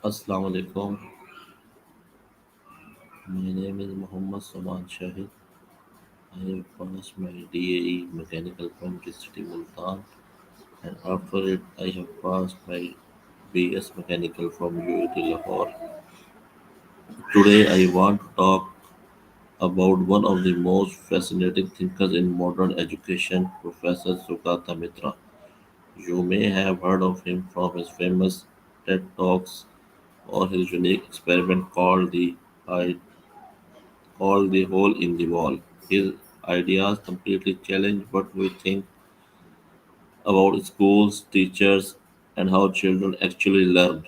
Assalamu alaikum. My name is Muhammad Saman Shahid. I have passed my DAE Mechanical from City Multan, and after it I have passed my BS Mechanical from UAT Lahore. Today I want to talk about one of the most fascinating thinkers in modern education, Professor Sugata Mitra. You may have heard of him from his famous TED Talks or his unique experiment called the hole in the wall. His ideas completely challenge what we think about schools, teachers, and how children actually learn.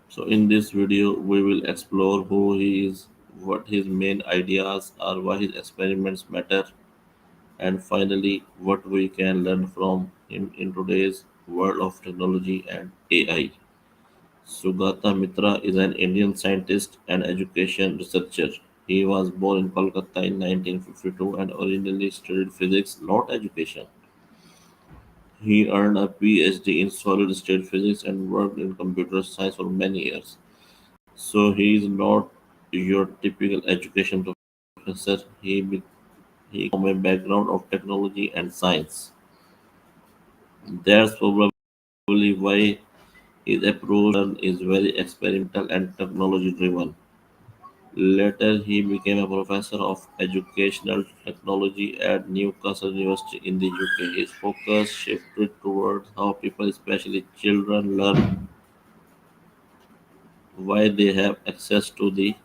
So, in this video, we will explore who he is, what his main ideas are, why his experiments matter, and finally, what we can learn from him in today's world of technology and AI. Sugata Mitra is an Indian scientist and education researcher. He was born in Kolkata in 1952 and originally studied physics, not education. He earned a PhD in solid state physics and worked in computer science for many years. So he is not your typical education professor. He comes from a background of technology and science. That's probably why his approach is very experimental and technology driven. Later, he became a professor of educational technology at Newcastle University in the UK. His focus shifted towards how people, especially children, learn, why they have access to the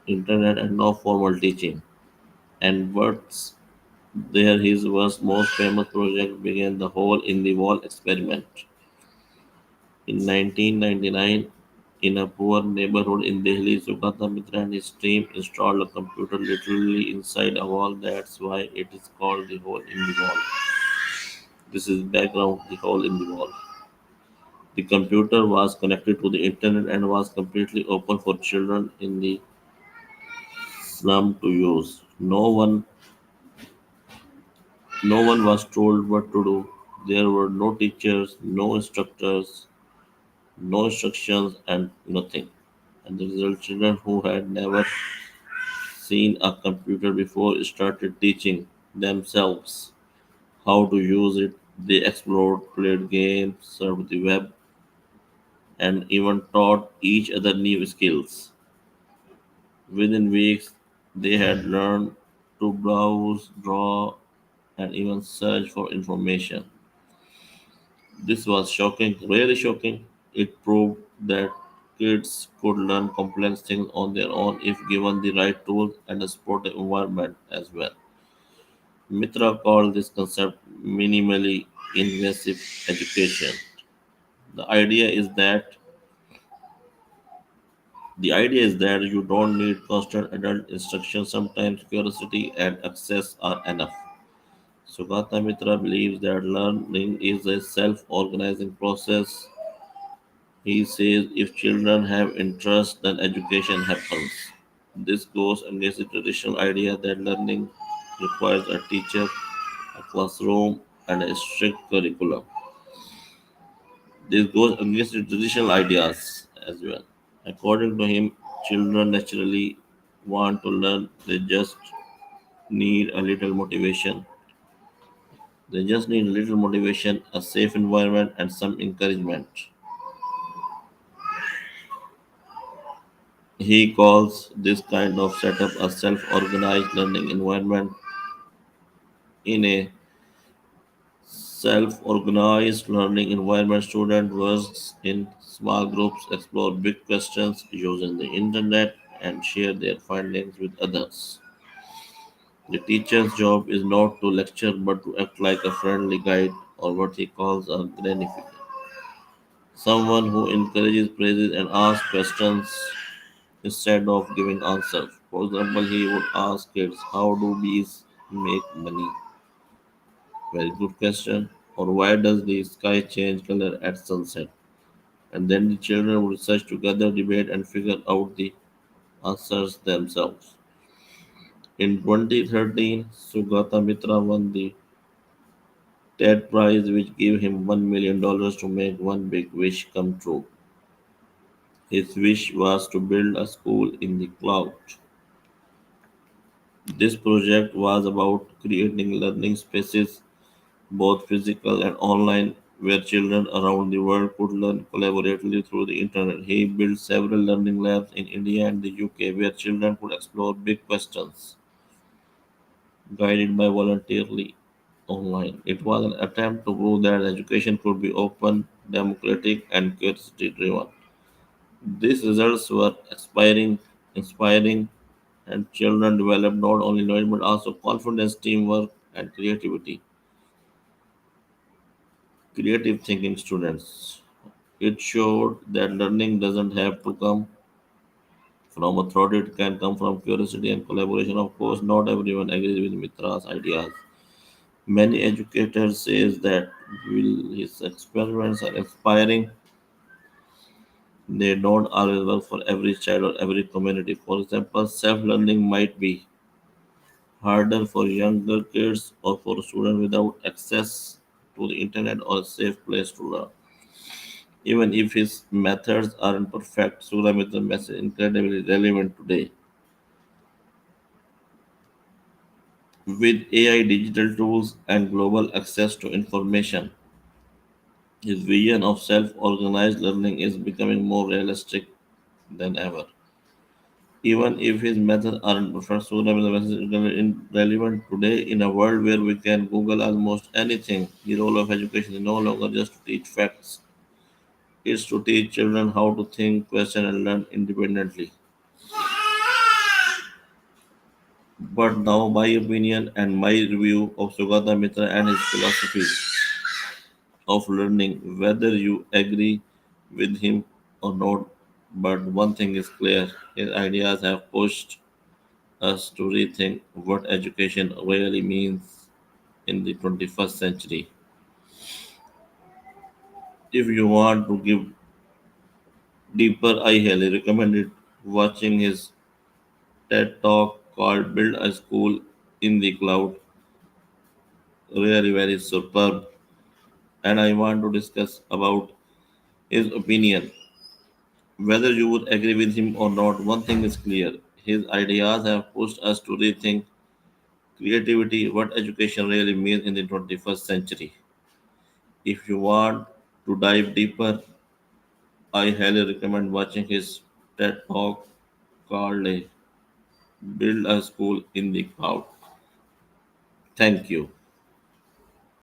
internet and no formal teaching. And what's there his was most famous project began the hole in the wall experiment. In 1999, in a poor neighborhood in Delhi, Sugata Mitra and his team installed a computer literally inside a wall. That's why it is called the hole in the wall. This is background, the hole in the wall. The computer was connected to the internet and was completely open for children in the slum to use. No one was told what to do. There were no teachers, no instructors, no instructions, and nothing. And the result, children who had never seen a computer before started teaching themselves how to use it. They explored, played games, surfed the web, and even taught each other new skills. Within weeks, they had learned to browse, draw, and even search for information. This was shocking, really shocking. It proved that kids could learn complex things on their own if given the right tools and a supportive environment as well. Mitra called this concept minimally invasive education. The idea is that the idea is that you don't need constant adult instruction. Sometimes curiosity and access are enough. Sugata Mitra believes that learning is a self-organizing process. He says if children have interest, then education happens. This goes against the traditional idea that learning requires a teacher, a classroom, and a strict curriculum. This goes against the traditional ideas as well. According to him, children naturally want to learn, they just need a little motivation. They just need a little motivation, a safe environment, and some encouragement. He calls this kind of setup a self organized learning environment. In a self organized learning environment, students work in small groups, explore big questions using the internet, and share their findings with others. The teacher's job is not to lecture but to act like a friendly guide or what he calls a granny figure. Someone who encourages, praises, and asks questions instead of giving answers. For example, he would ask kids, how do bees make money? Very good question. Or why does the sky change color at sunset? And then the children would research together, debate, and figure out the answers themselves. In 2013, Sugata Mitra won the TED Prize, which gave him $1 million to make one big wish come true. His wish was to build a school in the cloud. This project was about creating learning spaces, both physical and online, where children around the world could learn collaboratively through the internet. He built several learning labs in India and the UK where children could explore big questions, guided by voluntarily online. It was an attempt to prove that education could be open, democratic, and curiosity driven. These results were inspiring, and children developed not only knowledge but also confidence, teamwork, and creative thinking students. It showed that learning doesn't have to come from authority, it can come from curiosity and collaboration. Of course, not everyone agrees with Mitra's ideas. Many educators say that while his experiments are inspiring, they don't always work for every child or every community. For example, self-learning might be harder for younger kids or for students without access to the internet or a safe place to learn. Even if his methods aren't perfect, Sugata message is incredibly relevant today. With AI, digital tools, and global access to information, his vision of self-organized learning is becoming more realistic than ever. Even if his methods aren't perfect, Sugata message is relevant today in a world where we can Google almost anything. The role of education is no longer just to teach facts; it's to teach children how to think, question, and learn independently. But now, my opinion and my review of Sugata Mitra and his philosophy of learning, whether you agree with him or not, but one thing is clear his ideas have pushed us to rethink what education really means in the 21st century. If you want to give deeper, I highly recommend it watching his TED talk called Build a School in the Cloud. Really very superb. And I want to discuss about his opinion. Whether you would agree with him or not, one thing is clear. His ideas have pushed us to rethink creativity, what education really means in the 21st century. If you want to dive deeper, I highly recommend watching his TED talk called Build a School in the Cloud. Thank you.